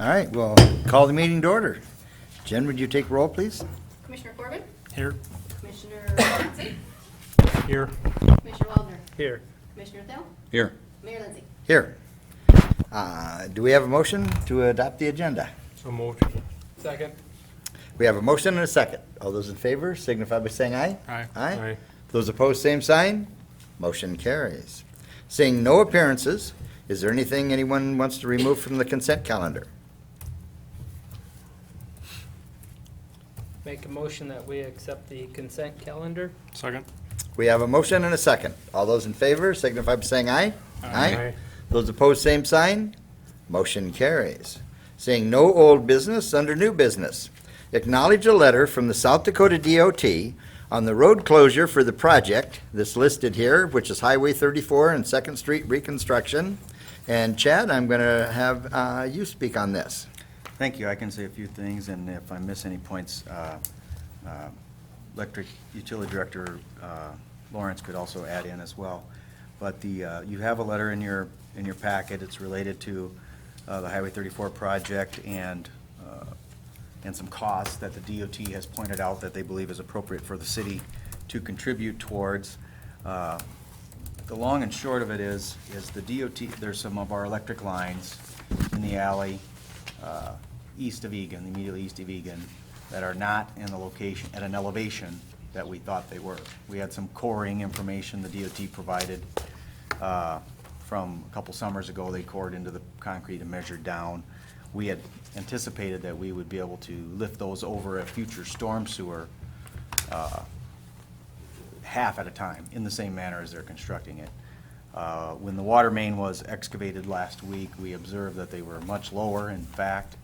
All right, well, call the meeting to order. Jen, would you take roll, please? Commissioner Corbin? Here. Commissioner Lindsey? Here. Commissioner Waldner? Here. Commissioner Thill? Here. Mayor Lindsey? Here. Do we have a motion to adopt the agenda? So moved. Second. We have a motion and a second. All those in favor signify by saying aye. Aye. Aye. Those opposed, same sign. Motion carries. Seeing no appearances, is there anything anyone wants to remove from the consent calendar? Make a motion that we accept the consent calendar. Second. We have a motion and a second. All those in favor signify by saying aye. Those opposed, same sign. Motion carries. Seeing no old business, under new business. Acknowledge a letter from the South Dakota DOT on the road closure for the project, this listed here, which is Highway 34 and Second Street reconstruction. And Chad, I'm going to have you speak on this. Thank you. I can say a few things, and if I miss any points, Electric Utility Director Lawrence could also add in as well. But you have a letter in your packet. It's related to the Highway 34 project and some costs that the DOT has pointed out that they believe is appropriate for the city to contribute towards. The long and short of it is the DOT, there's some of our electric lines in the alley east of Egan, immediately east of Egan, that are not in the location, at an elevation that we thought they were. We had some coring information the DOT provided from a couple summers ago. They cored into the concrete and measured down. We had anticipated that we would be able to lift those over a future storm sewer half at a time, in the same manner as they're constructing it. When the water main was excavated last week, we observed that they were much lower, in fact,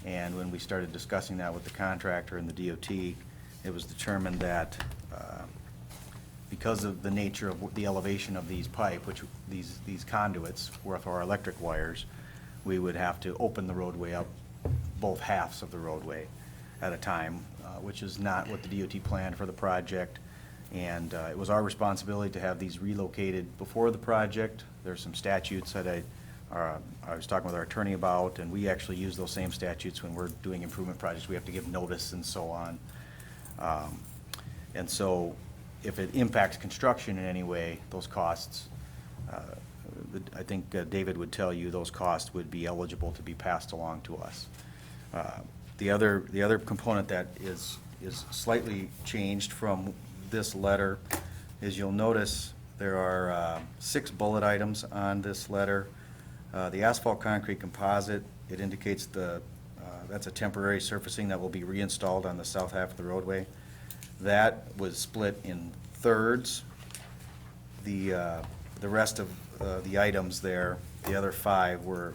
and when we started discussing that with the contractor and the DOT, it was determined that because of the nature of the elevation of these pipe, which these conduits were for our electric wires, we would have to open the roadway up, both halves of the roadway at a time, which is not what the DOT planned for the project. And it was our responsibility to have these relocated before the project. There's some statutes that I was talking with our attorney about, and we actually use those same statutes when we're doing improvement projects. We have to give notice and so on. And so if it impacts construction in any way, those costs, I think David would tell you those costs would be eligible to be passed along to us. The other component that is slightly changed from this letter is you'll notice there are 6 bullet items on this letter. The asphalt concrete composite, it indicates that's a temporary surfacing that will be reinstalled on the south half of the roadway. That was split in thirds. The rest of the items there, the other 5 were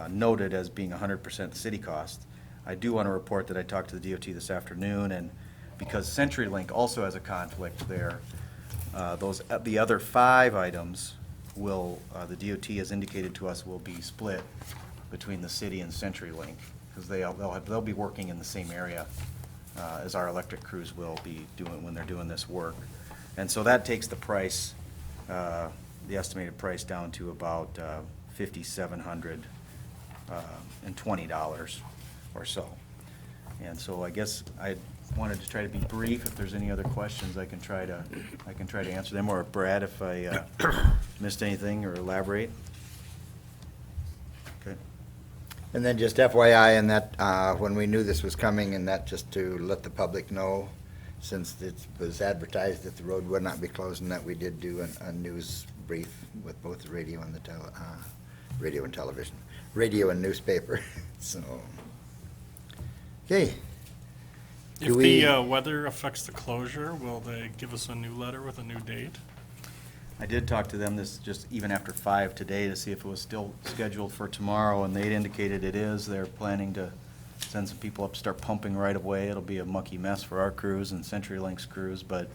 noted as being 100% city cost. I do want to report that I talked to the DOT this afternoon, and because CenturyLink also has a conflict there, the other 5 items will, the DOT has indicated to us, will be split between the city and CenturyLink, because they'll be working in the same area as our electric crews will be doing when they're doing this work. And so that takes the price, the estimated price, down to about $5,720 or so. And so I guess I wanted to try to be brief. If there's any other questions, I can try to answer them, or Brad, if I missed anything, or elaborate. Okay. And then just FYI, and that when we knew this was coming, and that just to let the public know, since it was advertised that the road would not be closed, and that we did do a news brief with both the radio and the radio and television, radio and newspaper. So, okay. If the weather affects the closure, will they give us a new letter with a new date? I did talk to them this just even after 5 today to see if it was still scheduled for tomorrow, and they'd indicated it is. They're planning to send some people up to start pumping right away. It'll be a mucky mess for our crews and CenturyLink's crews, but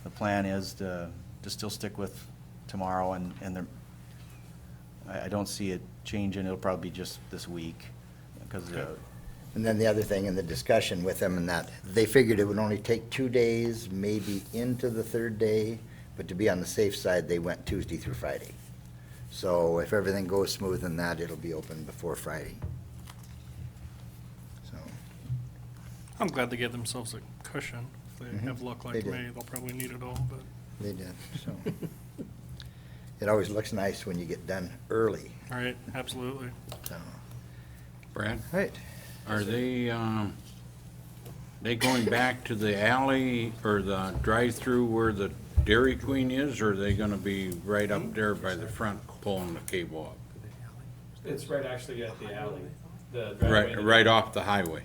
the plan is to still stick with tomorrow, and I don't see it changing. It'll probably be just this week, because And then the other thing in the discussion with them, and that they figured it would only take 2 days, maybe into the 3rd day, but to be on the safe side, they went Tuesday through Friday. So if everything goes smooth in that, it'll be open before Friday. So, I'm glad they gave themselves a cushion. If they Mhm. have luck They like did. me, they'll probably need it all, but. they did, so. It always looks nice when you get done early, Right, absolutely. so. Brad, Right. are they going back to the alley or the drive-through where the Dairy Queen is, or are they gonna be right up there by the front pulling the cable up? It's right actually at the alley, the driveway. Right off the highway?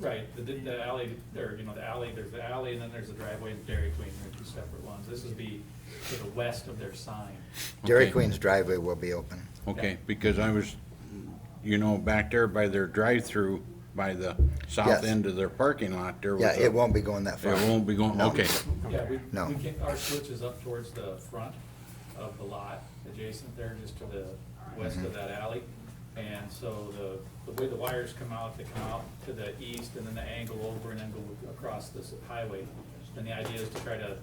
Right, the alley, or, the alley, there's the alley, and then there's the driveway and Dairy Queen, they're two separate ones. This would be to the west of their sign. Dairy Okay. Queen's driveway will be open. Okay, because I was, back there by their drive-through, by the south Yes. end of their parking lot, there was Yeah, a- it won't be going that far. It won't be going, No. okay. Yeah, No. we can, our switch is up towards the front of the lot, adjacent there, just to the west Mm-hmm. of that alley. And so the way the wires come out, they come out to the east and then they angle over and then go across this highway. And the idea is to try to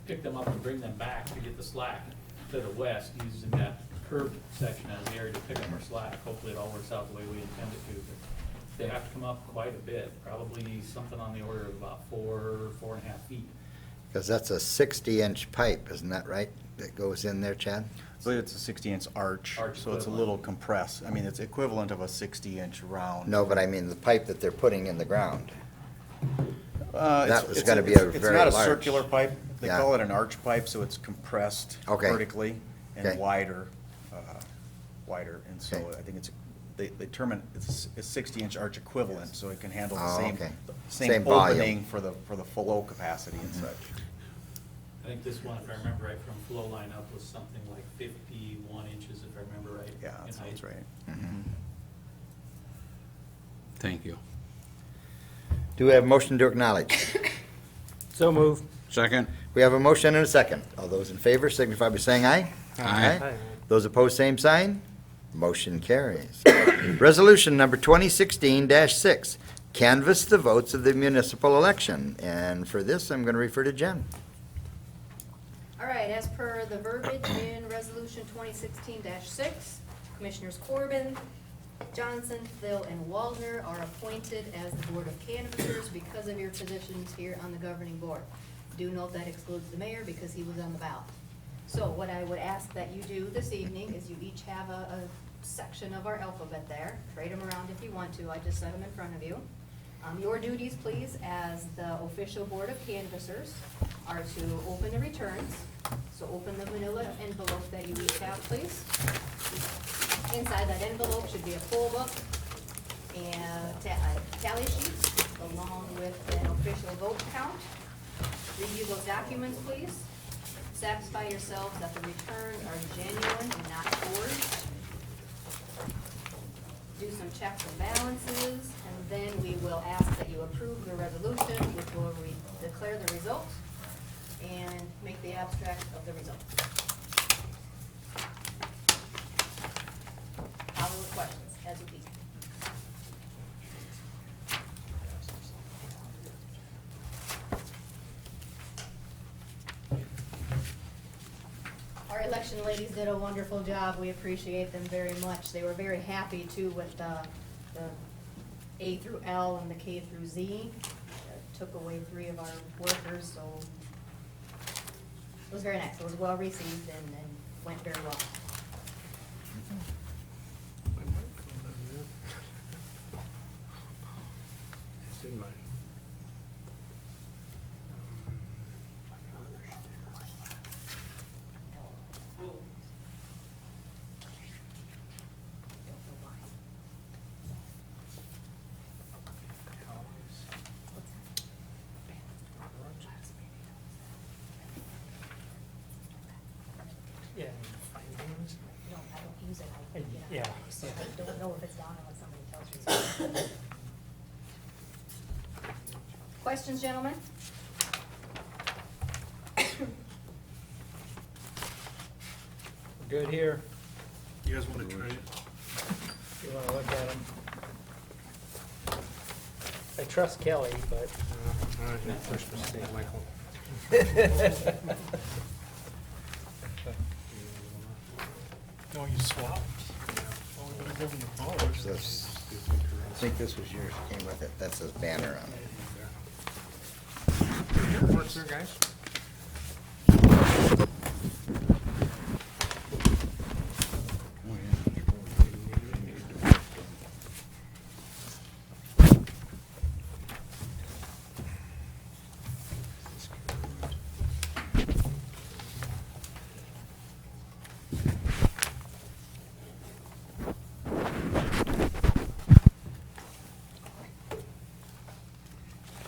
pick them up and bring them back to get the slack to the west, using that curved section as the area to pick up our slack. Hopefully it all works out the way we intend it to. But they have to come up quite a bit, probably something on the order of about 4.5 feet. Because that's a 60-inch pipe, isn't that right, that goes in there, Chad? I believe it's a 60-inch arch, Arch so it's a equivalent. little compressed. I mean, it's equivalent of a 60-inch round. No, but I mean the pipe that they're putting in the ground. That That was gonna be a very It's not a large- circular pipe. They Yeah. call it an arch pipe, so it's compressed Okay. vertically Okay. and wider. And so Okay. I think they term it, it's a 60-inch arch equivalent, so it can handle the Oh, same, okay. same Same volume. opening for the flow capacity and such. I think this one, if I remember right, from flow line up was something like 51 inches, if I remember right. Yeah, in that sounds height. right. Thank you. Do we have a motion to acknowledge? So move. Second? We have a motion and a second. All those in favor signify by saying aye. Aye. Those opposed, same sign. Motion carries. Resolution number 2016-6, canvass the votes of the municipal election. And for this, I'm going to refer to Jen. All right, as per the verbiage in Resolution 2016-6, Commissioners Corbin, Johnson, Thill, and Waldner are appointed as the Board of Canvassers because of your positions here on the governing board. Do note that excludes the mayor because he was on the ballot. So what I would ask that you do this evening is you each have a section of our alphabet there. Trade them around if you want to. I just set them in front of you. Your duties, please, as the official Board of Canvassers are to open the returns. So open the manila envelope that you each have, please. Inside that envelope should be a poll book and a tally sheet along with an official vote count. Review those documents, please. Satisfy yourselves that the returns are genuine and not forged. Do some checks and balances, and then we will ask that you approve the resolution, which will declare the result and make the abstract of the result. Follow the questions as you please. Our election ladies did a wonderful job. We appreciate them very much. They were very happy too with the A through L and the K through Z. Took away 3 of our workers, so it was very nice. It was well received and went very well. Yeah. No, I don't use it. Yeah. So I don't know if it's down unless somebody tells me. Questions, gentlemen? Good here. You guys want to try it? You wanna look at them? I trust Kelly, but. First mistake, Michael. No, you swapped. Well, we better give them the photos. I think this was yours, came with it. That says banner on it. Works there, guys?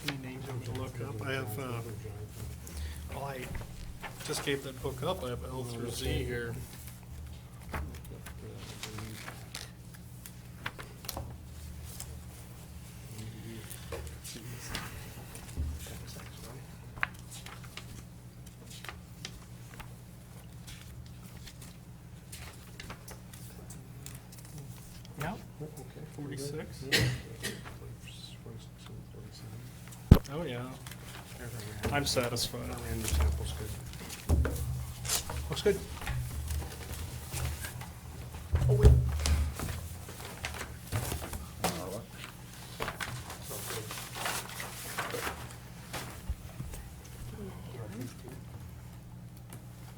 Any names to look up? I have, well, I just gave that book up. I have L through Z here. Yep, 46. Oh, yeah. I'm satisfied. Random sample's good. Looks good. Oh, wait.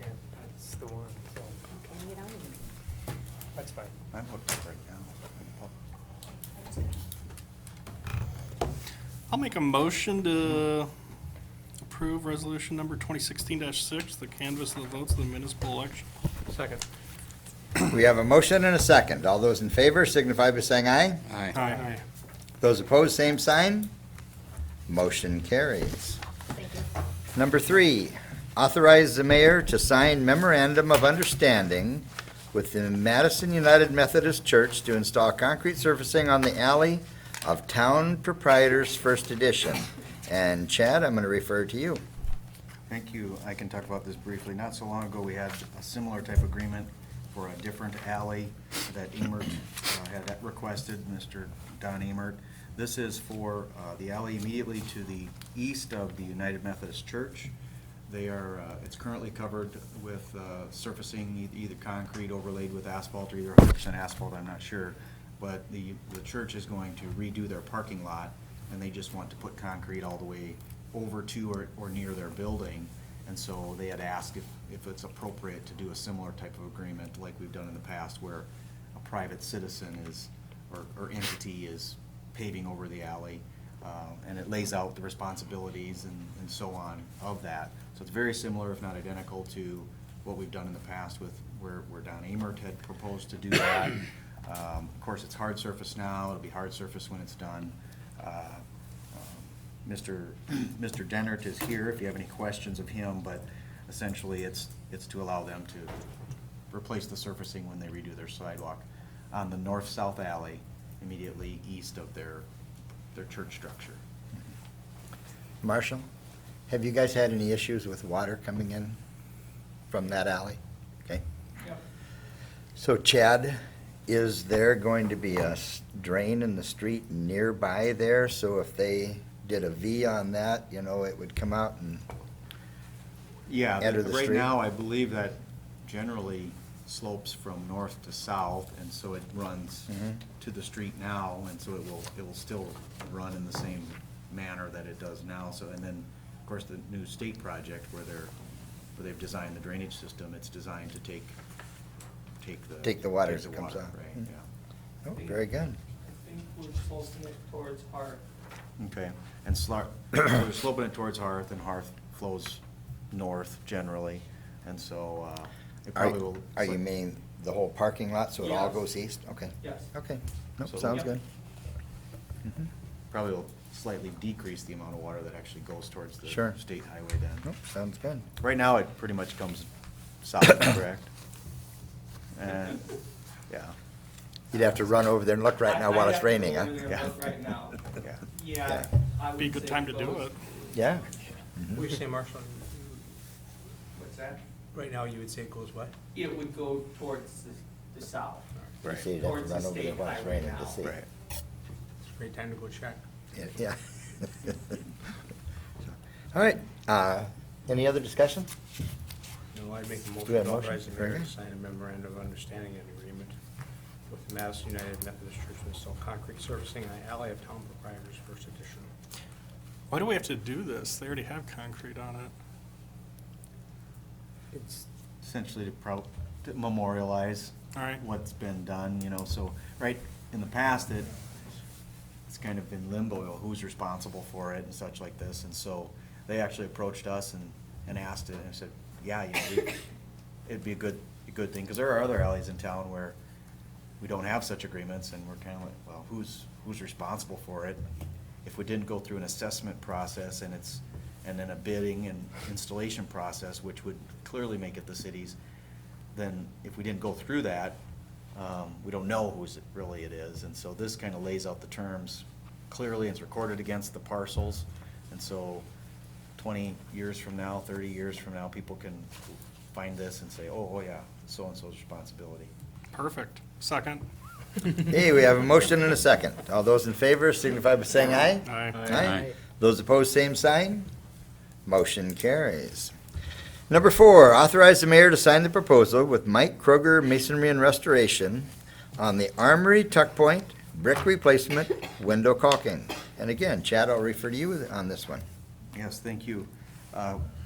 Yeah, that's the one, so, that's fine. I'm hooked up right now. I'll make a motion to approve resolution number 2016-6, the canvass of the votes of the municipal election. Second. We have a motion and a second. All those in favor signify by saying aye. Aye. Those opposed, same sign. Motion carries. Thank you. Number 3, authorize the mayor to sign memorandum of understanding with the Madison United Methodist Church to install concrete surfacing on the alley of Town Proprietors First Edition. And Chad, I'm going to refer to you. Thank you. I can talk about this briefly. Not so long ago, we had a similar type agreement for a different alley that Emert had requested, Mr. Don Emert. This is for the alley immediately to the east of the United Methodist Church. They are, it's currently covered with surfacing, either concrete overlaid with asphalt or either 100% asphalt, I'm not sure. But the church is going to redo their parking lot, and they just want to put concrete all the way over to or near their building. And so they had asked if it's appropriate to do a similar type of agreement like we've done in the past, where a private citizen is, or entity is paving over the alley, and it lays out the responsibilities and so on of that. So it's very similar, if not identical, to what we've done in the past with where Don Emert had proposed to do that. Of course, it's hard surface now. It'll be hard surface when it's done. Mr. Dennert is here if you have any questions of him, but essentially it's to allow them to replace the surfacing when they redo their sidewalk on the north-south alley immediately east of their church structure. Marshall, have you guys had any issues with water coming in from that alley? Okay. Yep. So Chad, is there going to be a drain in the street nearby there? So if they did a V on that, you know, it would come out and, Yeah, Enter the right street. now, I believe that generally slopes from north to south, and so it runs Mhm. to the street now, and so it will still run in the same manner that it does now. So, and then, of course, the new state project where they've designed the drainage system, it's designed to take the water as it comes water, out. Right, Mhm. yeah. oh, very good. I think we're sloping it towards Hart. Okay, and so we're sloping it towards Hearth, and Hearth flows north generally, and so it probably will. Are you mean the whole parking lot, so it all Yes. goes east? Okay, Yes. okay. Nope, So- sounds Yep. good. Mhm. Probably will slightly decrease the amount of water that actually goes towards the Sure. state highway then. Nope, sounds good. Right now, it pretty much comes south, correct? And, yeah, You'd have to run over there and look right now while it's raining, huh? I have to go over there and look right now. yeah. Yeah. I would Be a good say time to do goes- it. Yeah. Would you say, Marshall, What's that? right now you would say it goes what? It would go towards the south. You Right. see, you'd have to Towards the run over there state while it's highway raining now. to see. Right. It's a great time to go check. Yeah. All right, any other discussion? No. Well, I'd make a Do we motion have to a motion? authorize the Very mayor to good. sign a memorandum of understanding and agreement with the Madison United Methodist Church to install concrete surfacing on the alley of town proprietors first edition. Why do we have to do this? They already have concrete on it. It's essentially to memorialize All right. what's been done, you know, so, right, in the past, it's kind of been limbo, you know, who's responsible for it and such like this, and so they actually approached us and asked it, and I said, yeah, you know, it'd be a good thing, because there are other alleys in town where we don't have such agreements, and we're kind of like, well, who's responsible for it? If we didn't go through an assessment process and then a bidding and installation process, which would clearly make it the city's, then if we didn't go through that, we don't know whose it is. And so this kind of lays out the terms clearly, and it's recorded against the parcels. And so 20 years from now, 30 years from now, people can find this and say, oh yeah, so-and-so's responsibility. Perfect. Second. Hey, we have a motion and a second. All those in favor signify by saying aye. Aye. Aye. Those opposed, same sign. Motion carries. Number 4, authorize the mayor to sign the proposal with Mike Kroger Masonry and Restoration on the Armory Tuck Point brick replacement window caulking. And again, Chad, I'll refer to you on this one. Yes, thank you.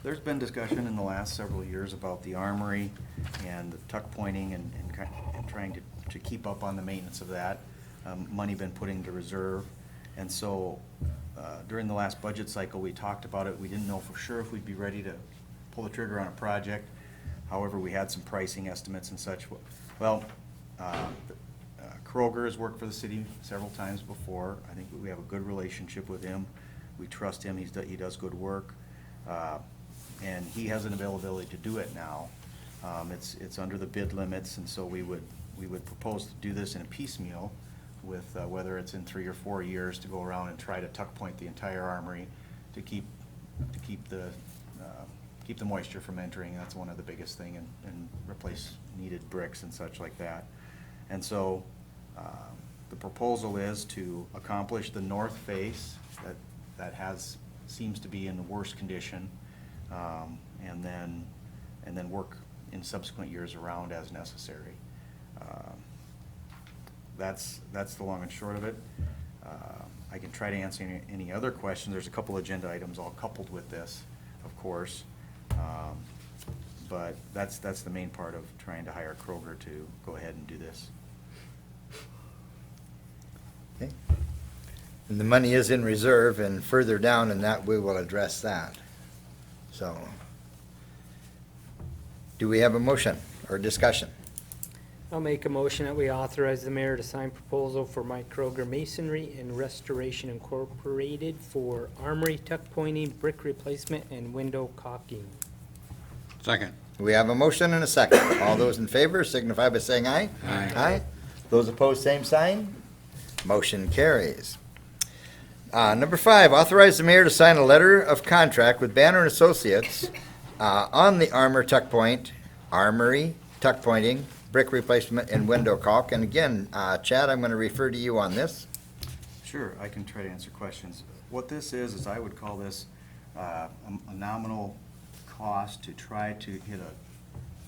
There's been discussion in the last several years about the armory and the tuck pointing and trying to keep up on the maintenance of that. Money been put into reserve. And so during the last budget cycle, we talked about it. We didn't know for sure if we'd be ready to pull the trigger on a project. However, we had some pricing estimates and such. Well, Kroger has worked for the city several times before. I think we have a good relationship with him. We trust him. He does good work. And he has an availability to do it now. It's under the bid limits, and so we would propose to do this in a piecemeal with whether it's in 3 or 4 years to go around and try to tuck point the entire armory to keep the moisture from entering. That's one of the biggest thing, and replace needed bricks and such like that. And so the proposal is to accomplish the north face that seems to be in the worst condition, and then work in subsequent years around as necessary. That's the long and short of it. I can try to answer any other questions. There's a couple agenda items all coupled with this, of course. But that's the main part of trying to hire Kroger to go ahead and do this. Okay. And the money is in reserve, and further down in that, we will address that. So, do we have a motion or discussion? I'll make a motion that we authorize the mayor to sign proposal for Mike Kroger Masonry and Restoration Incorporated for armory tuck pointing, brick replacement, and window caulking. Second. We have a motion and a second. All those in favor signify by saying aye. Aye. Aye. Those opposed, same sign. Motion carries. Number 5, authorize the mayor to sign a letter of contract with Banner and Associates on the armory tuck pointing, brick replacement, and window caulk. And again, Chad, I'm going to refer to you on this. Sure, I can try to answer questions. What this is I would call this a nominal cost to try to hit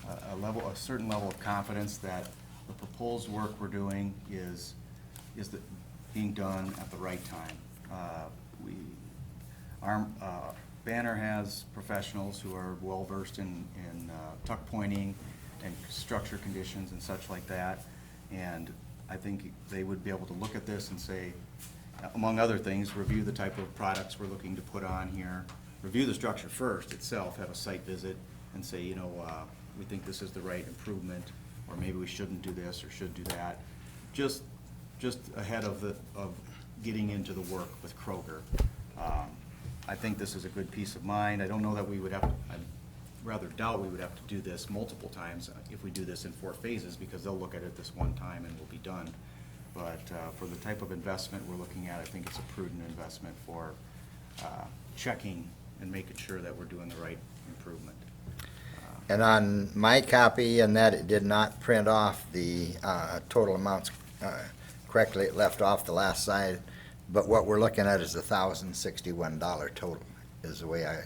a certain level of confidence that the proposed work we're doing is being done at the right time. Banner has professionals who are well-versed in tuck pointing and structure conditions and such like that. And I think they would be able to look at this and say, among other things, review the type of products we're looking to put on here, review the structure first itself, have a site visit, and say, you know, we think this is the right improvement, or maybe we shouldn't do this or should do that. Just ahead of getting into the work with Kroger. I think this is a good peace of mind. I don't know that we would have to, I rather doubt we would have to do this multiple times if we do this in 4 phases, because they'll look at it this one time and we'll be done. But for the type of investment we're looking at, I think it's a prudent investment for checking and making sure that we're doing the right improvement. And on my copy, and that it did not print off the total amounts correctly. It left off the last side. But what we're looking at is $1,061 total, is the way I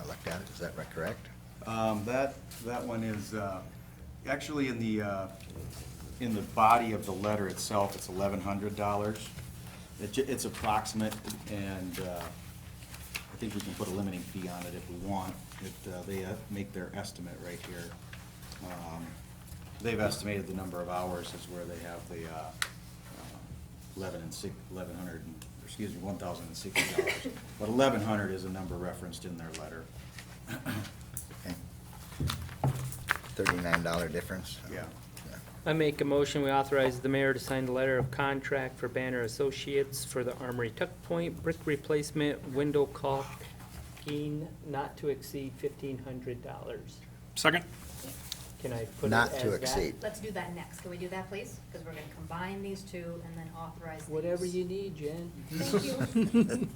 looked at it. Is that correct? That one is, actually in the body of the letter itself, it's $1,100. It's approximate, and I think we can put a limiting fee on it if we want. They make their estimate right here. They've estimated the number of hours is where they have the $1,060. But 1,100 is a number referenced in their letter. Okay. $39 difference. Yeah. I make a motion, we authorize the mayor to sign the letter of contract for Banner Associates for the Armory Tuck Point brick replacement, window caulking, not to exceed $1,500. Second? Can I put it Not as to that? exceed. Let's do that next. Can we do that, please? Because we're gonna combine these two and then authorize these. Whatever you need, Jen. Thank you.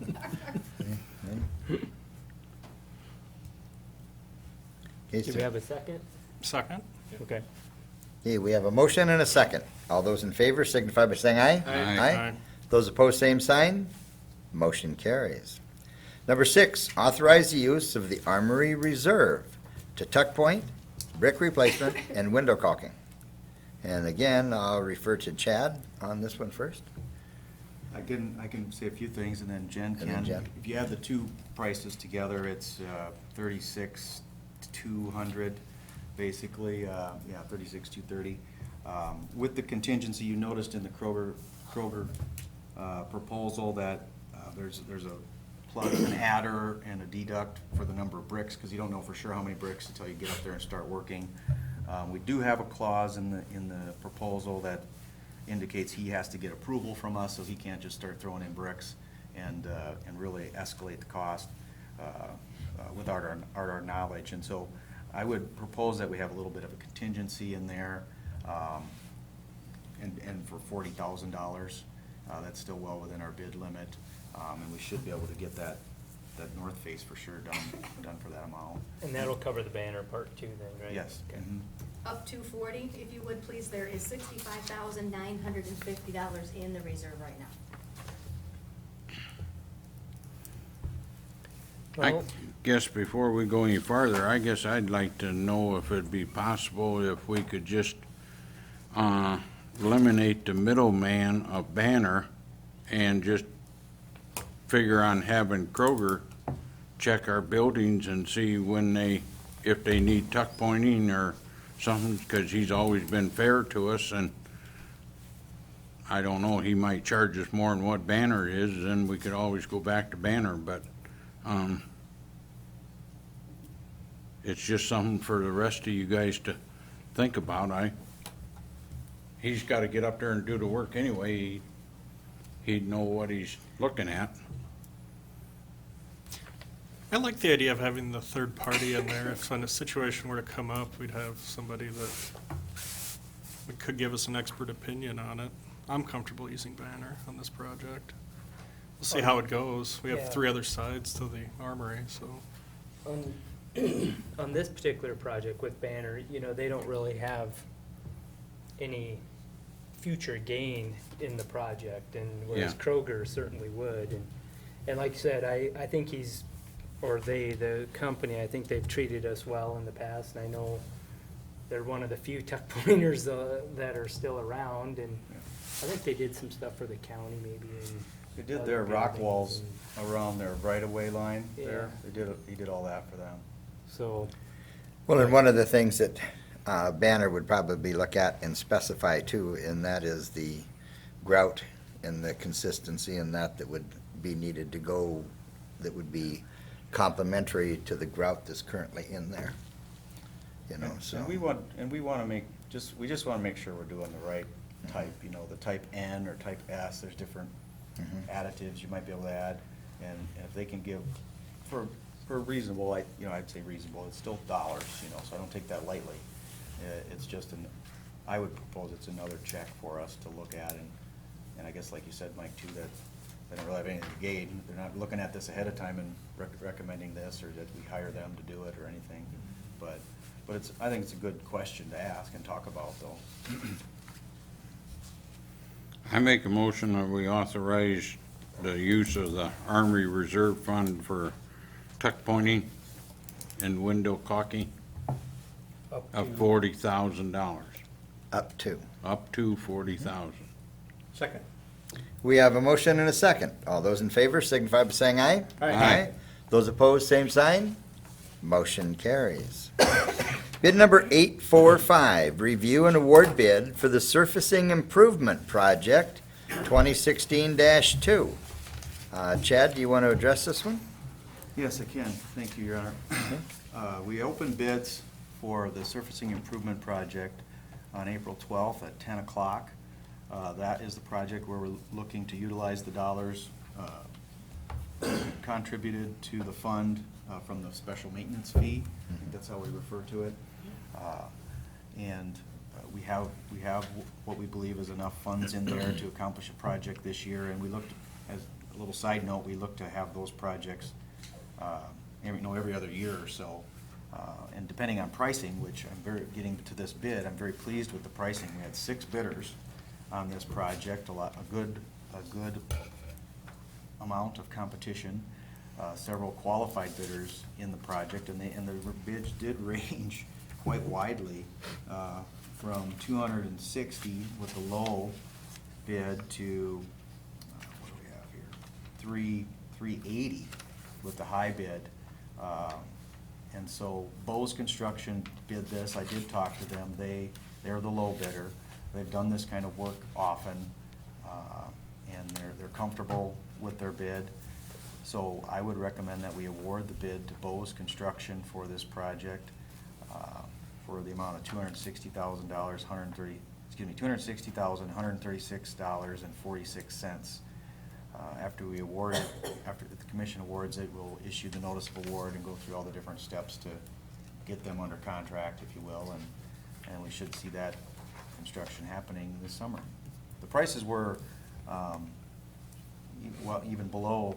Okay, Do we have a second? Second? Okay. Okay, we have a motion and a second. All those in favor signify by saying aye. Aye. Those opposed, same sign. Motion carries. Number 6, authorize the use of the Armory Reserve to tuck point, brick replacement, and window caulking. And again, I'll refer to Chad on this one first. I can say a few things, and then Jen And then can. Jen. If you add the two prices together, it's $36,200, basically, yeah, $36,230. With the contingency, you noticed in the Kroger proposal that there's a plug, an adder, and a deduct for the number of bricks, because you don't know for sure how many bricks until you get up there and start working. We do have a clause in the proposal that indicates he has to get approval from us, so he can't just start throwing in bricks and really escalate the cost without our knowledge. And so I would propose that we have a little bit of a contingency in there, and for $40,000. That's still well within our bid limit, and we should be able to get that north face for sure done for that amount. And that'll cover the banner part too then, right? Yes. Okay. Mhm. Up to 40, if you would, please. There is $65,950 in the reserve right now. I Well, guess before we go any farther, I guess I'd like to know if it'd be possible if we could just eliminate the middleman of Banner and just figure on having Kroger check our buildings and see if they need tuck pointing or something, because he's always been fair to us, and I don't know, he might charge us more than what Banner is, and we could always go back to Banner, but it's just something for the rest of you guys to think about. He's got to get up there and do the work anyway. He'd know what he's looking at. I like the idea of having the third party in there. If when a situation were to come up, we'd have somebody that could give us an expert opinion on it. I'm comfortable using Banner on this project. We'll see how it goes. We Yeah. have 3 other sides to the armory, so. On this particular project with Banner, they don't really have any future gain in the project, and whereas Yeah. Kroger certainly would. And like you said, I think the company, I think they've treated us well in the past, and I know they're one of the few tuck pointers that are still around, and I think they did some stuff for the county maybe. They did other their rock buildings walls and- around their right-of-way line there. Yeah. He did all that for them. So, Well, and one of the things that Banner would probably look at and specify too, and that is the grout and the consistency and that would be needed to go, that would be complementary to the grout that's currently in there. So. And we want to we just want to make sure we're doing the right type, the type N or type S. There's different additives you might be able to add, and if they can give for reasonable, I'd say reasonable, it's still dollars, so I don't take that lightly. It's just I would propose it's another check for us to look at, and I guess like you said, Mike, too, that they don't really have anything to gain. They're not looking at this ahead of time and recommending this, or that we hire them to do it or anything. But I think it's a good question to ask and talk about, though. I make a motion that we authorize the use of the Armory Reserve Fund for tuck pointing and window caulking. Up of to- $40,000, Up to. up to 40,000. Second. We have a motion and a second. All those in favor signify by saying aye. Aye. Those opposed, same sign. Motion carries. Bid number 845, review and award bid for the surfacing improvement project 2016-2. Chad, do you want to address this one? Yes, I can. Thank you, Your Honor. We opened bids for the surfacing improvement project on April 12th at 10 o'clock. That is the project where we're looking to utilize the dollars contributed to the fund from the special maintenance fee. I think that's how we refer to it. And we have what we believe is enough funds in there to accomplish a project this year. And we looked, as a little side note, we look to have those projects every other year or so. And depending on pricing, which getting to this bid, I'm very pleased with the pricing. We had 6 bidders on this project, a good amount of competition, several qualified bidders in the project, and the bids did range quite widely, from 260 with the low bid to, what do we have here? 380 with the high bid. And so Bose Construction bid this. I did talk to them. They're the low bidder. They've done this kind of work often, and they're comfortable with their bid. So I would recommend that we award the bid to Bose Construction for this project, for the amount of $260,000, $260,136.46. After we award it, after the commission awards it, we'll issue the notice of award and go through all the different steps to get them under contract, if you will, and we should see that construction happening this summer. The prices were, even below,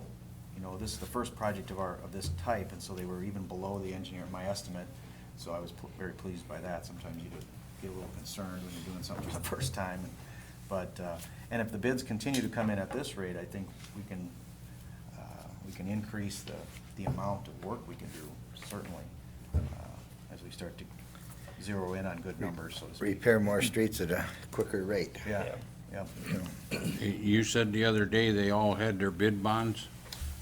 this is the first project of this type, and so they were even below the my estimate, so I was very pleased by that. Sometimes you get a little concerned when you're doing something for the first time, and if the bids continue to come in at this rate, I think we can increase the amount of work we can do, certainly, as we start to zero in on good numbers, so to speak. Repair more streets at a quicker rate. Yeah, yeah. You said the other day they all had their bid bonds?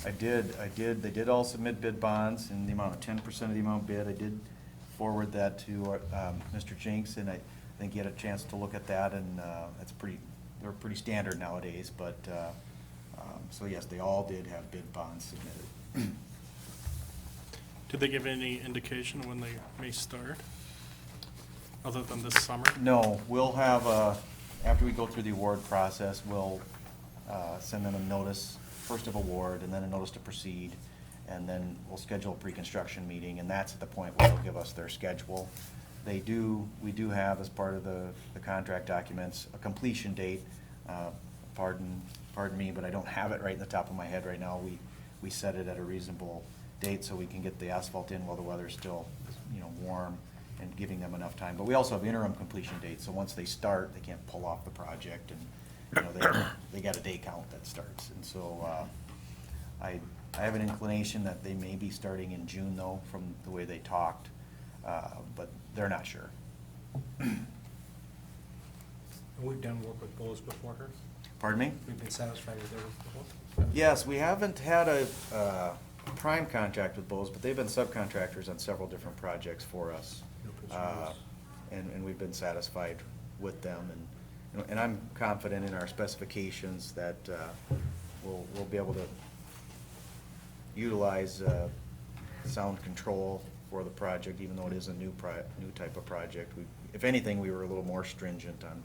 I did. They did all submit bid bonds in the amount of 10% of the amount bid. I did forward that to Mr. Jinks, and I think he had a chance to look at that, and they're pretty standard nowadays, but, so yes, they all did have bid bonds submitted. Did they give any indication when they may start, other than this summer? No, we'll have, after we go through the award process, we'll send them a notice, first of award, and then a notice to proceed, and then we'll schedule a pre-construction meeting, and that's at the point where they'll give us their schedule. We do have, as part of the contract documents, a completion date. Pardon me, but I don't have it right in the top of my head right now. We set it at a reasonable date so we can get the asphalt in while the weather's still, warm, and giving them enough time. But we also have interim completion dates, so once they start, they can't pull off the project, and, they got a day count that starts. And so, I have an inclination that they may be starting in June, though, from the way they talked, but they're not sure. We've done work with Bose before, Herb? Pardon me? We've been satisfied with their work before? Yes, we haven't had a prime contract with Bose, but they've been subcontractors on several different projects for us. No concerns. And we've been satisfied with them, and I'm confident in our specifications that we'll be able to utilize sound control for the project, even though it is a new type of project. If anything, we were a little more stringent on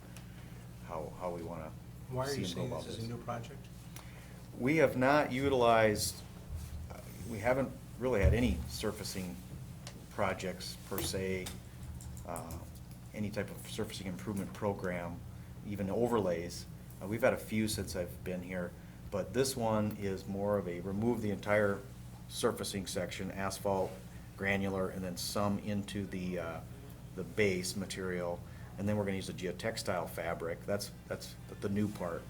how we want to Why are see you and go saying about this is a new project? We have not utilized, we haven't really had any surfacing projects per se, any type of surfacing improvement program, even overlays. We've had a few since I've been here, but this one is more of a remove the entire surfacing section, asphalt, granular, and then some into the base material, and then we're gonna use a geotextile fabric. That's the new part.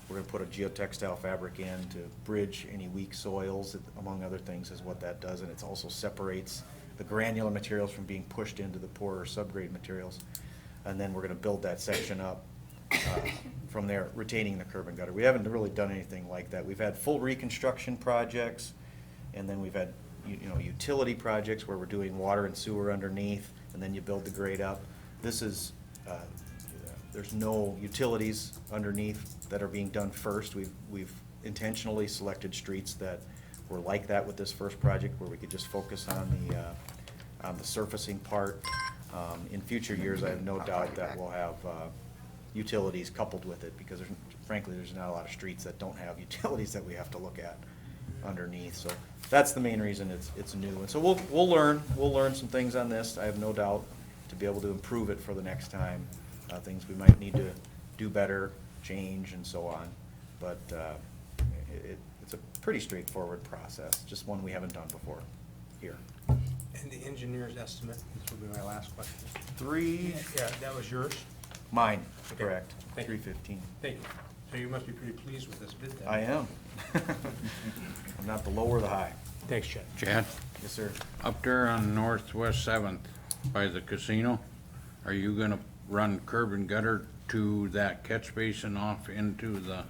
We're gonna put a geotextile fabric in to bridge any weak soils, among other things, is what that does, and it also separates the granular materials from being pushed into the poorer subgrade materials. And then we're gonna build that section up from there, retaining the curb and gutter. We haven't really done anything like that. We've had full reconstruction projects, and then we've had, you know, utility projects where we're doing water and sewer underneath, and then you build the grade up. This is, there's no utilities underneath that are being done first. We've intentionally selected streets that were like that with this first project, where we could just focus on the surfacing part. In future years, I have no doubt that we'll have utilities coupled with it, because frankly, there's not a lot of streets that don't have utilities that we have to look at underneath. So that's the main reason it's new. And so we'll learn some things on this. I have no doubt to be able to improve it for the next time. Things we might need to do better, change, and so on. But it's a pretty straightforward process, just one we haven't done before here. And the engineer's estimate, this will be my last question. Yeah, that was yours? Mine, Okay. correct, Thank you. 315. Thank you. So you must be pretty pleased with this bid then? I am. I'm not the low or the high. Thanks, Chad. Chad, Yes, sir. up there on Northwest Seventh by the casino, are you gonna run curb and gutter to that catch basin off into the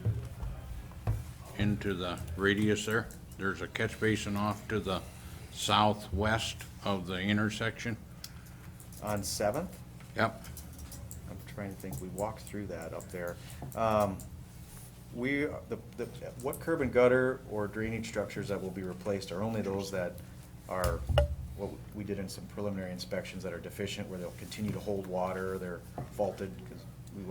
radius there? There's a catch basin off to the southwest of the intersection. On 7th? Yep. I'm trying to think, we walked through that up there. What curb and gutter or drainage structures that will be replaced are only those that are, what we did in some preliminary inspections, that are deficient, where they'll continue to hold water, they're faulted, because we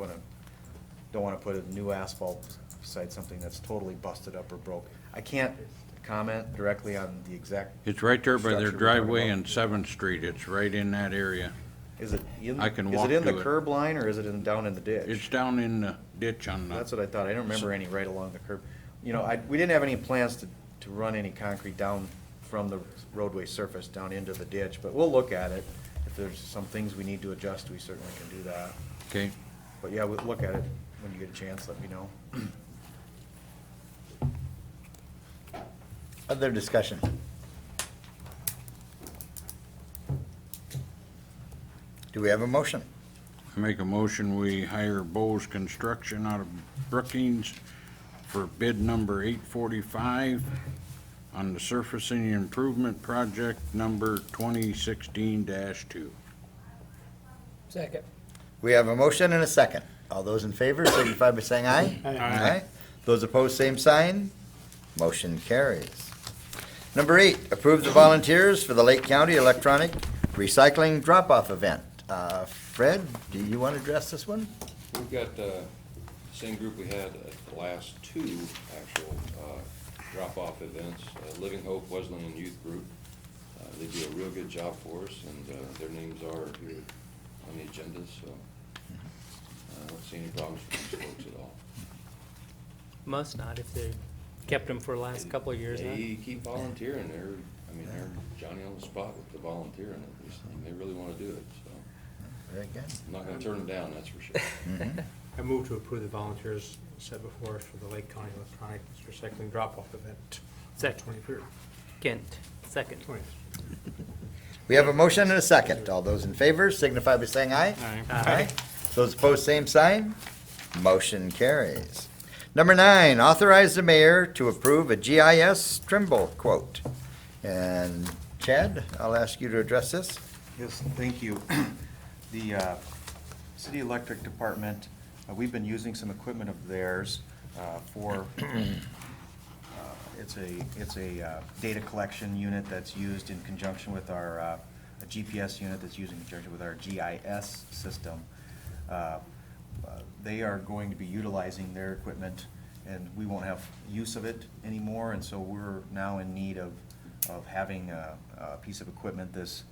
don't wanna put a new asphalt beside something that's totally busted up or broke. I can't comment directly on the exact. It's right there by their structure we're talking driveway about. and 7th Street. It's right in that area. Is it in, I can is walk it in the to it. curb line, or is it down in the ditch? It's down in the ditch on the. That's what I thought. I don't remember any right along the curb. You know, we didn't have any plans to run any concrete down from the roadway surface down into the ditch, but we'll look at it. If there's some things we need to adjust, we certainly can do that. Okay. But yeah, we'll look at it when you get a chance, let me know. Other discussion? Do we have a motion? I make a motion, we hire Bose Construction out of Brookings for bid number 845 on the surfacing improvement project number 2016-2. Second. We have a motion and a second. All those in favor signify by saying aye. Aye. Those opposed, same sign. Motion carries. Number 8, approve the volunteers for the Lake County Electronic Recycling Drop-Off Event. Fred, do you want to address this one? We've got the same group we had at the last two actual drop-off events. Living Hope Wesleyan Youth Group. They do a real good job for us, and their names are here on the agenda, so I don't see any problems with these folks at all. Must not, if they kept them for the last couple of years now. They keep volunteering. They're Johnny on the spot with the volunteering at this thing. They really want to do it, so Very good. I'm not going to turn them down, that's for sure. Mhm. I move to approve the volunteers set before us for the Lake County Electronic Recycling Drop-Off Event. Second. 23rd, Kent, second. 20th. We have a motion and a second. All those in favor signify by saying aye. Aye. Those opposed, same sign. Motion carries. Number 9, authorize the mayor to approve a GIS Trimble quote. And Chad, I'll ask you to address this. Yes, thank you. The city electric department, we've been using some equipment of theirs for, it's a data collection unit that's used in conjunction with our, a GPS unit that's used in conjunction with our GIS system. They are going to be utilizing their equipment, and we won't have use of it anymore, and so we're now in need of having a piece of equipment. It's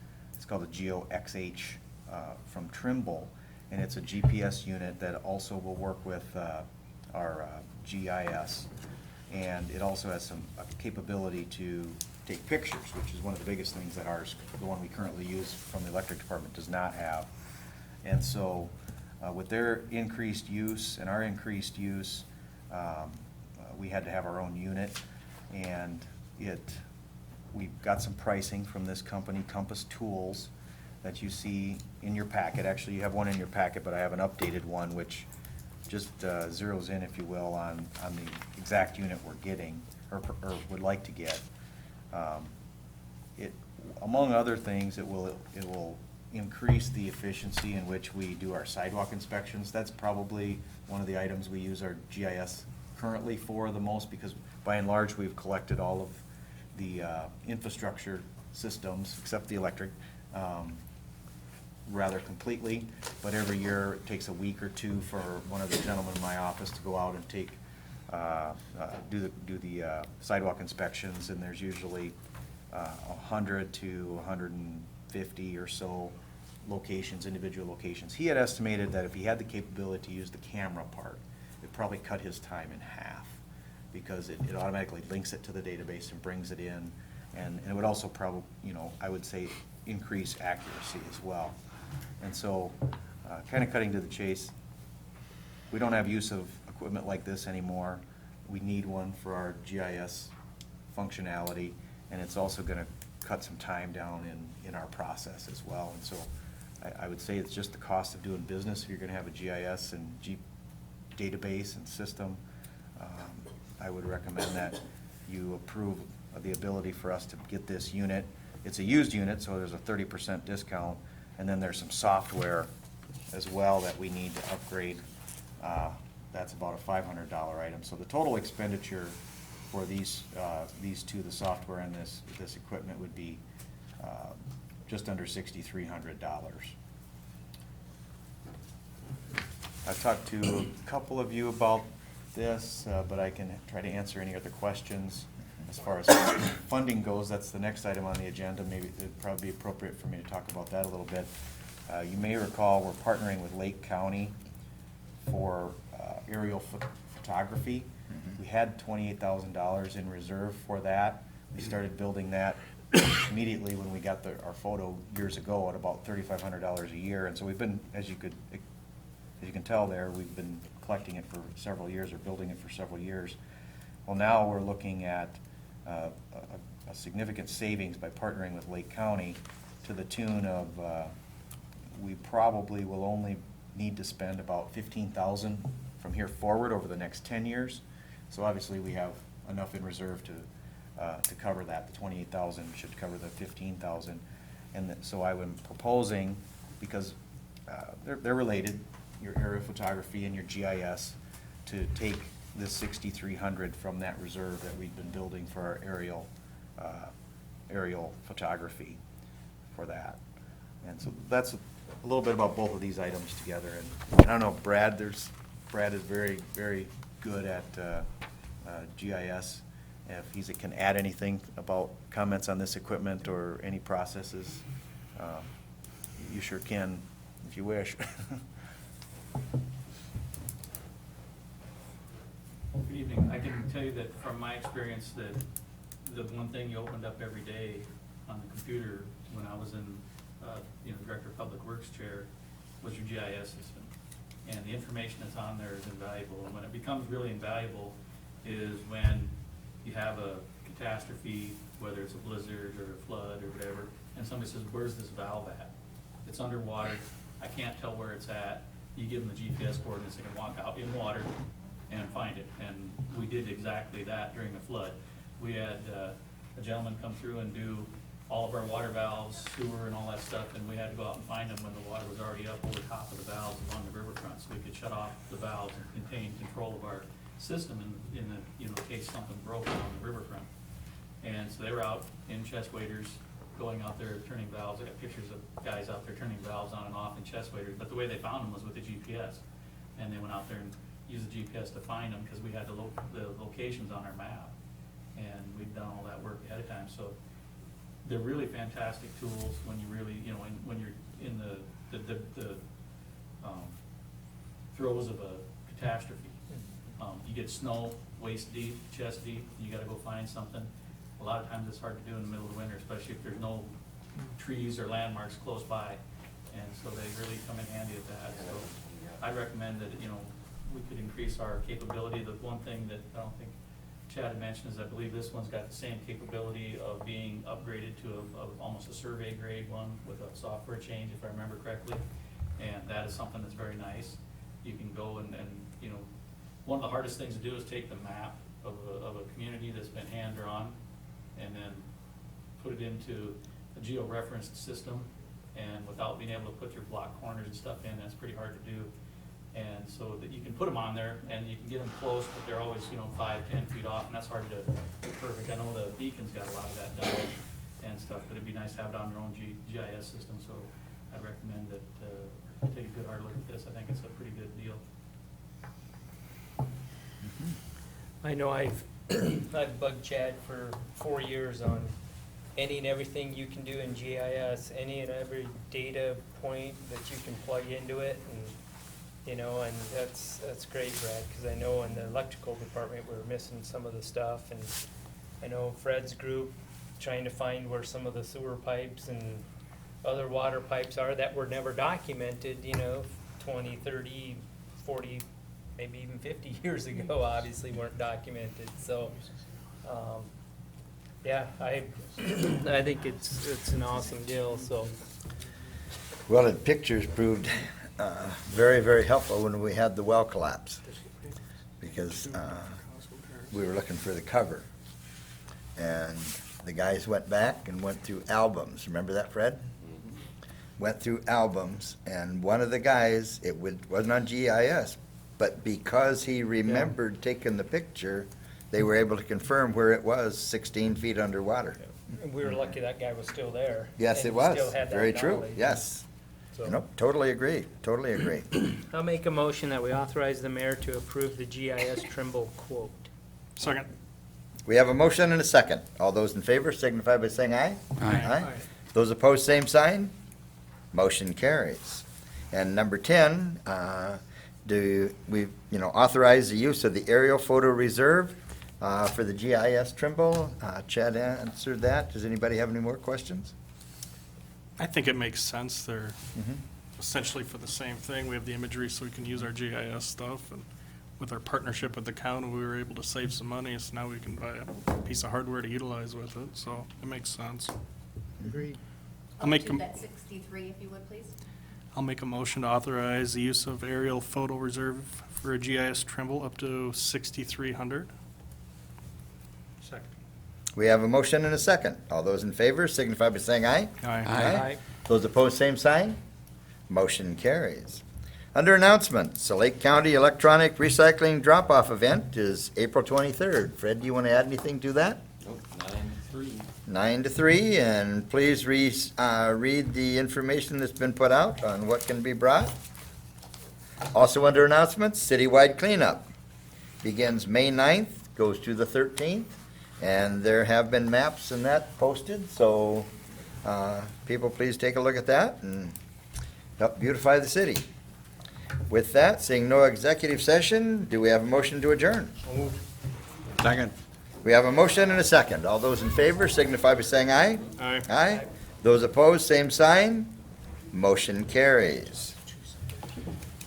called a GeoXH from Trimble, and it's a GPS unit that also will work with our GIS, and it also has some capability to take pictures, which is one of the biggest things that ours, the one we currently use from the electric department, does not have. And so with their increased use and our increased use, we had to have our own unit, and it we've got some pricing from this company, Compass Tools, that you see in your packet. Actually, you have one in your packet, but I have an updated one which just zeroes in, if you will, on the exact unit we're getting, or would like to get. It, among other things, it will increase the efficiency in which we do our sidewalk inspections. That's probably one of the items we use our GIS currently for the most, because by and large, we've collected all of the infrastructure systems, except the electric, rather completely. But every year, it takes a week or two for one of the gentlemen in my office to go out and take, do the sidewalk inspections, and there's usually 100 to 150 or so locations, individual locations. He had estimated that if he had the capability to use the camera part, it'd probably cut his time in half, because it automatically links it to the database and brings it in, and it would also probably, you know, I would say, increase accuracy as well. And so, kind of cutting to the chase, we don't have use of equipment like this anymore. We need one for our GIS functionality, and it's also gonna cut some time down in our process as well. And so I would say it's just the cost of doing business. If you're gonna have a GIS and database and system, I would recommend that you approve of the ability for us to get this unit. It's a used unit, so there's a 30% discount, and then there's some software as well that we need to upgrade. That's about a $500 item. So the total expenditure for these two, the software and this equipment, would be just under $6,300. I've talked to a couple of you about this, but I can try to answer any other questions. As far as funding goes, that's the next item on the agenda. Maybe it'd probably be appropriate for me to talk about that a little bit. You may recall we're partnering with Lake County for aerial photography. We had $28,000 in reserve for that. We started building that immediately when we got our photo years ago at about $3,500 a year. And so we've been, as you can tell there, we've been collecting it for several years, or building it for several years. Well, now we're looking at a significant savings by partnering with Lake County, to the tune of, we probably will only need to spend about $15,000 from here forward over the next 10 years. So obviously, we have enough in reserve to cover that. The $28,000 should cover the $15,000. And so I am proposing, because they're related, your aerial photography and your GIS, to take this $6,300 from that reserve that we've been building for our aerial photography for that. And so that's a little bit about both of these items together. And I don't know, Brad is very, very good at GIS. If he can add anything about comments on this equipment or any processes, you sure can, if you wish. Good evening. I can tell you that from my experience, that the one thing you opened up every day on the computer when I was in, Director of Public Works chair, was your GIS system. And the information that's on there is invaluable. And when it becomes really invaluable is when you have a catastrophe, whether it's a blizzard or a flood or whatever, and somebody says, "Where's this valve at?" It's underwater. I can't tell where it's at. You give them the GPS coordinates, they can walk out in water and find it. And we did exactly that during the flood. We had a gentleman come through and do all of our water valves, sewer and all that stuff, and we had to go out and find them when the water was already up over top of the valves along the riverfront, so we could shut off the valves and contain control of our system in the case something broke on the riverfront. And so they were out in chest waders, going out there turning valves. I got pictures of guys out there turning valves on and off in chest waders, but the way they found them was with the GPS. And they went out there and used the GPS to find them, because we had the locations on our map, and we'd done all that work ahead of time. So they're really fantastic tools when you really, when you're in the throes of a catastrophe. You get snow waist deep, chest deep, you gotta go find something. A lot of times it's hard to do in the middle of the winter, especially if there's no trees or landmarks close by. And so they really come in handy at that. So I recommend that, we could increase our capability. The one thing that I don't think Chad had mentioned is I believe this one's got the same capability of being upgraded to almost a survey grade one with a software change, if I remember correctly. And that is something that's very nice. You can go and, you know, one of the hardest things to do is take the map of a community that's been hand-drawn and then put it into a geo-referenced system. And without being able to put your block corners and stuff in, that's pretty hard to do. And so that you can put them on there and you can get them close, but they're always, you know, 5-10 feet off, and that's hard to get perfect. I know the Beacon's got a lot of that done and stuff, but it'd be nice to have it on your own GIS system, so I'd recommend that you take a good hard look at this. I think it's a pretty good deal. I know I've bugged Chad for 4 years on any and everything you can do in GIS, any and every data point that you can plug into it, and you know, and that's great, Brad, because I know in the electrical department we were missing some of the stuff, and I know Fred's group trying to find where some of the sewer pipes and other water pipes are that were never documented, you know, 20, 30, 40, maybe even 50 years ago, obviously weren't documented, so, yeah, I think it's an awesome deal, so. Well, the pictures proved very, very helpful when we had the well collapse, because we were looking for the cover. And the guys went back and went through albums. Remember that, Fred? Went through albums, and one of the guys, wasn't on GIS, but because he remembered taking the picture, they were able to confirm where it was, 16 feet underwater. And we were lucky that guy was still there. Yes, and it he was. still had that Very true. knowledge. Yes. So- Nope, totally agree. Totally agree. I'll make a motion that we authorize the mayor to approve the GIS Trimble quote. Second. We have a motion and a second. All those in favor signify by saying aye. Aye. Those opposed, same sign. Motion carries. And number 10, authorize the use of the aerial photo reserve for the GIS Trimble? Chad answered that. Does anybody have any more questions? I think it makes sense. They're essentially for the same thing. We have the imagery so we can use our GIS stuff, and with our partnership with the county, we were able to save some money, so now we can buy a piece of hardware to utilize with it, so it makes sense. Agreed. I'll make Up to a- that 63, if you would, please. I'll make a motion to authorize the use of aerial photo reserve for a GIS Trimble up to 6,300. Second. We have a motion and a second. All those in favor signify by saying aye. Aye. Those opposed, same sign. Motion carries. Under announcements, the Lake County Electronic Recycling Drop-Off Event is April 23rd. Fred, do you want to add anything to that? Nope, 9-3. 9 to 3, and please read the information that's been put out on what can be brought. Also under announcements, citywide cleanup begins May 9th, goes to the 13th, and there have been maps and that posted, so people please take a look at that and help beautify the city. With that, seeing no executive session, do we have a motion to adjourn? Second. We have a motion and a second. All those in favor signify by saying aye. Aye. Aye. Those opposed, same sign. Motion carries.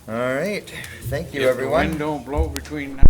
All right. Thank you, If the wind everyone. don't blow between now